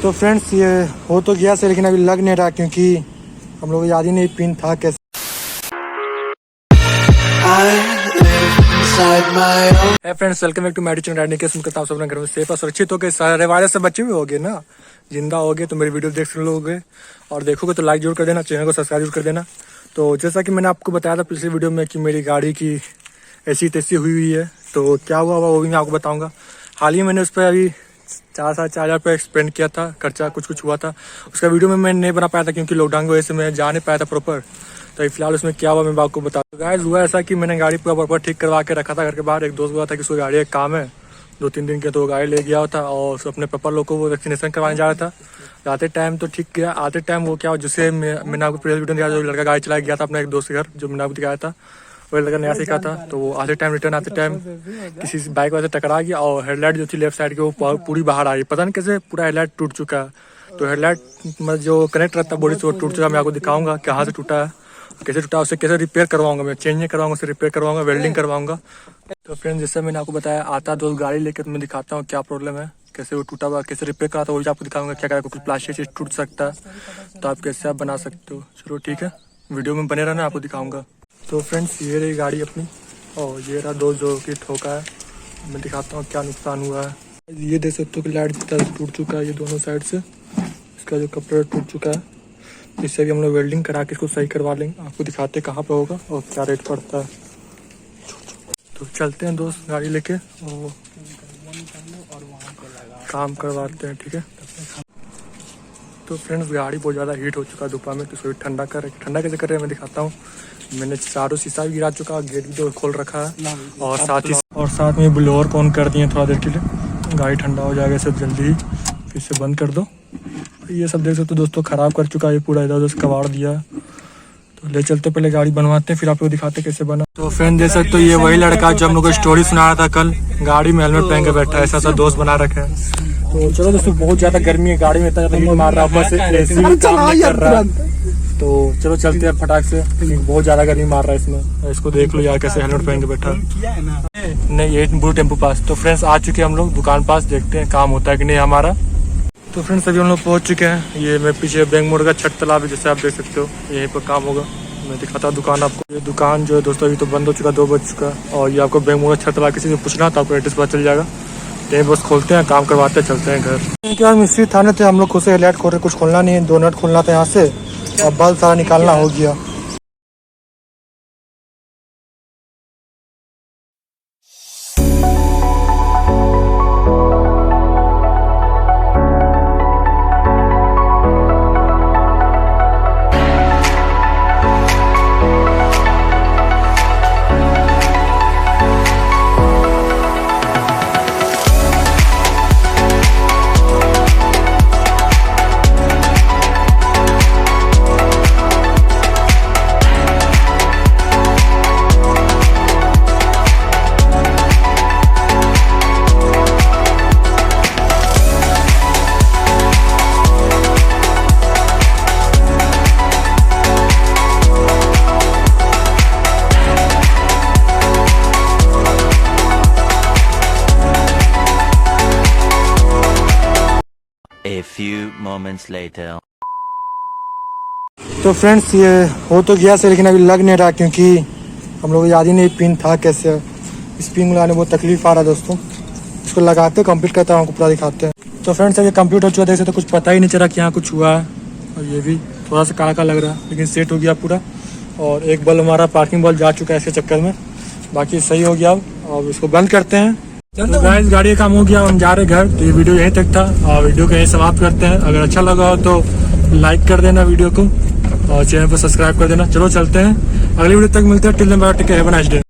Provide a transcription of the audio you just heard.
तो फ्रेंड्स ये हो तो गया से, लेकिन अभी लग नहीं रहा क्योंकि हम लोग याद ही नहीं पिन था कैसे। Friends welcome back to my channel riding. कैसे करता हूँ सब अपने घर में सेफ और सुरक्षित हो गए, सारे वायरस से बचे हुए हो गए ना, जिंदा हो गए। तो मेरी वीडियो देख लोगे और देखोगे तो लाइक जरूर कर देना, चैनल को सब्सक्राइब जरूर कर देना। तो जैसा कि मैंने आपको बताया था पिछली वीडियो में कि मेरी गाड़ी की ऐसी तैसी हुई है, तो क्या हुआ वो भी मैं आपको बताऊँगा। हाल ही मैंने उस पर अभी 4,500 रुपये स्पेंड किया था, खर्चा कुछ हुआ था। उसका वीडियो में मैं नहीं बना पाया था क्योंकि लॉकडाउन की वजह से मैं जा नहीं पाया था प्रॉपर। तो फिलहाल उसमें क्या हुआ मैं आपको बता दूँ। गाइस हुआ ऐसा कि मैंने गाड़ी पूरा प्रॉपर ठीक करवा के रखा था घर के बाहर। एक दोस्त बोला था कि उसको गाड़ी एक काम है 2-3 दिन के, तो गाड़ी ले गया था और अपने पापा लोग को वो वैक्सीनेशन करवाने जा रहा था। जाते टाइम तो ठीक गया, आते टाइम वो क्या हुआ, जिससे मैंने आपको प्रीवियस वीडियो दिया, जो लड़का गाड़ी चला गया था अपने एक दोस्त के घर, जो मैंने आपको दिखाया था, वही लड़का नया सीखा था। तो वो आते टाइम रिटर्न आते टाइम किसी बाइक वाले से टकरा गया और हेडलाइट जो थी लेफ्ट साइड की वो पूरी बाहर आ गई। पता नहीं कैसे पूरा हेडलाइट टूट चुका है। तो हेडलाइट मतलब जो कनेक्ट रहता है बॉडी से वो टूट चुका। मैं आपको दिखाऊंगा कहाँ से टूटा है, कैसे टूटा, उसे कैसे रिपेयर करवाऊंगा। मैं चेंज नहीं करवाऊंगा, उसे रिपेयर करवाऊंगा, वेल्डिंग करवाऊंगा। तो फ्रेंड्स जैसे मैंने आपको बताया, आता दोस्त गाड़ी लेकर मैं दिखाता हूँ क्या प्रॉब्लम है, कैसे वो टूटा हुआ, कैसे रिपेयर करा था, वो भी आपको दिखाऊंगा। क्या कुछ प्लास्टिक चीज टूट सकता है तो आप कैसे आप बना सकते हो। चलो ठीक है, वीडियो में बने रहना, आपको दिखाऊंगा। तो फ्रेंड्स ये रही गाड़ी अपनी और ये रहा दोस्त जो कि ठोका है। मैं दिखाता हूँ क्या नुकसान हुआ है। ये देख सकते हो कि लाइट की तरह टूट चुका है, ये दोनों साइड से इसका जो कपड़ा टूट चुका है। इससे भी हम लोग वेल्डिंग करा के इसको सही करवा लेंगे। आपको दिखाते हैं कहाँ पे होगा और क्या रेट पड़ता है। तो चलते हैं दोस्त गाड़ी लेके और काम करवाते हैं, ठीक है। तो फ्रेंड्स गाड़ी बहुत ज़्यादा हीट हो चुका है दोपहर में, तो इसको ठंडा कैसे कर रहे हैं मैं दिखाता हूँ। मैंने चारों शीशा भी गिरा चुका, गेट भी जो खोल रखा है और साथ में ब्लोअर को ऑन कर दिए थोड़ा देर के लिए। गाड़ी ठंडा हो जाएगा सब जल्दी ही, फिर से बंद कर दो। ये सब देख सकते हो दोस्तों, ख़राब कर चुका है, ये पूरा इधर उधर से कबाड़ दिया है। तो ले चलते पहले गाड़ी बनवाते हैं, फिर आप लोग दिखाते कैसे बना। तो फ्रेंड देख सकते हो ये वही लड़का जो हम लोग को स्टोरी सुना रहा था कल, गाड़ी में हेलमेट पहन के बैठा है, ऐसा दोस्त बना रखा है। तो चलो दोस्तों बहुत ज़्यादा गर्मी है, गाड़ी में इतना ज़्यादा हीट मार रहा है, ऊपर से एसी भी काम नहीं कर रहा है। तो चलो चलते हैं फटाक से, बहुत ज़्यादा गर्मी मार रहा है इसमें। इसको देख लो यार कैसे हेलमेट पहन के बैठा है। नहीं ये ब्लू टेम्पो पास। तो फ्रेंड्स आ चुके हैं हम लोग दुकान पास, देखते हैं काम होता है कि नहीं हमारा। तो फ्रेंड्स अभी हम लोग पहुंच चुके हैं। ये मैं पीछे बैंक मोड़ का छठ तालाब है, जैसे आप देख सकते हो, यहीं पर काम होगा। मैं दिखाता हूँ दुकान आपको। ये दुकान जो है दोस्तों अभी तो बंद हो चुका, 2 बज चुका। और ये आपको बैंक मोड़ का छठ तालाब किसी से पूछना तो आपको एड्रेस पता चल जाएगा। यहीं बस खोलते हैं, काम करवाते हैं, चलते हैं घर। क्या मिस्त्री थाने थे, हम लोग खुद से हेडलाइट खोल रहे, कुछ खोलना नहीं है, 2 नट खोलना था यहाँ से और बल्ब सारा निकालना हो गया। A few moments later. तो फ्रेंड्स ये हो तो गया से, लेकिन अभी लग नहीं रहा क्योंकि हम लोग याद ही नहीं पिन था कैसे। इस पिन लगाने में बहुत तकलीफ आ रहा है दोस्तों। इसको लगाते कंप्लीट करता हूँ, आपको पूरा दिखाते हैं। तो फ्रेंड्स अभी कंप्लीट हो चुका, देख सकते तो कुछ पता ही नहीं चला कि यहाँ कुछ हुआ है। और ये भी थोड़ा सा काला लग रहा है, लेकिन सेट हो गया पूरा। और एक बल्ब हमारा पार्किंग बल्ब जा चुका है इसके चक्कर में, बाकी सही हो गया। अब इसको बंद करते हैं। तो गाइस गाड़ी का काम हो गया, हम जा रहे घर। तो ये वीडियो यहीं तक था और वीडियो को यहीं समाप्त करते हैं। अगर अच्छा लगा हो तो लाइक कर देना वीडियो को और चैनल को सब्सक्राइब कर देना। चलो चलते हैं, अगली वीडियो तक मिलते हैं। Till then bye, take care, have a nice day.